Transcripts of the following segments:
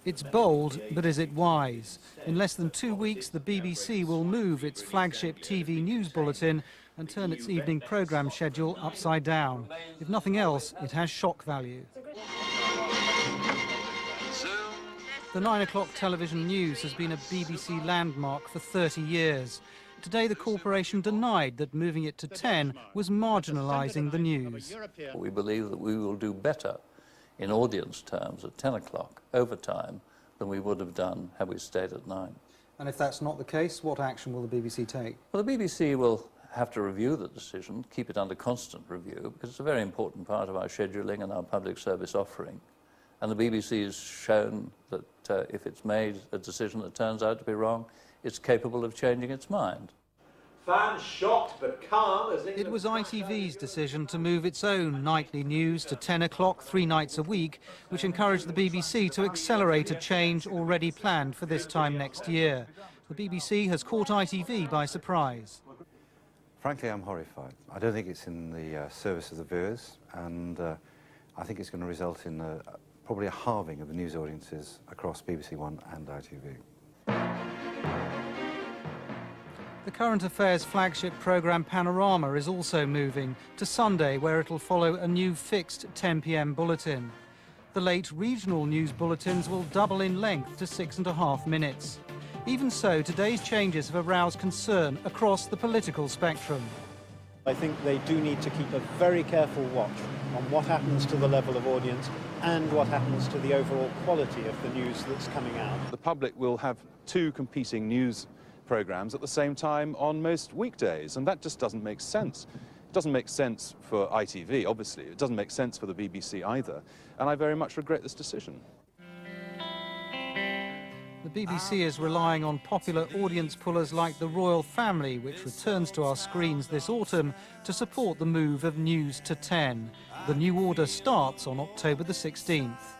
It's bold, but is it wise? In less than 2 weeks, the BBC will move its flagship TV news bulletin and turn its evening programme schedule upside down. If nothing else, it has shock value. The 9 o'clock television news has been a BBC landmark for 30 years. Today, the corporation denied that moving it to 10 was marginalising the news. We believe that we will do better in audience terms at 10 o'clock over time than we would have done had we stayed at 9. And if that's not the case, what action will the BBC take? Well, the BBC will have to review the decision, keep it under constant review, because it's a very important part of our scheduling and our public service offering. And the BBC has shown that if it's made a decision that turns out to be wrong, it's capable of changing its mind. Fans shocked but calm as It was ITV's decision to move its own nightly news to 10 o'clock 3 nights a week, which encouraged the BBC to accelerate a change already planned for this time next year. The BBC has caught ITV by surprise. Frankly, I'm horrified. I don't think it's in the service of the viewers, and I think it's going to result in probably a halving of the news audiences across BBC One and ITV. The Current Affairs flagship programme Panorama is also moving to Sunday, where it'll follow a new fixed 10 p.m. bulletin. The late regional news bulletins will double in length to 6.5 minutes. Even so, today's changes have aroused concern across the political spectrum. I think they do need to keep a very careful watch on what happens to the level of audience and what happens to the overall quality of the news that's coming out. The public will have two competing news programmes at the same time on most weekdays, and that just doesn't make sense. It doesn't make sense for ITV, obviously. It doesn't make sense for the BBC either, and I very much regret this decision. The BBC is relying on popular audience pullers like The Royal Family, which returns to our screens this autumn, to support the move of news to 10. The new order starts on October the 16th.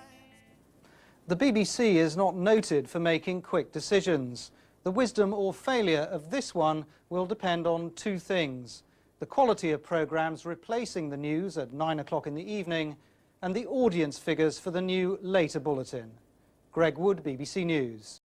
The BBC is not noted for making quick decisions. The wisdom or failure of this one will depend on two things: the quality of programmes replacing the news at 9 o'clock in the evening and the audience figures for the new later bulletin. Greg Wood, BBC News.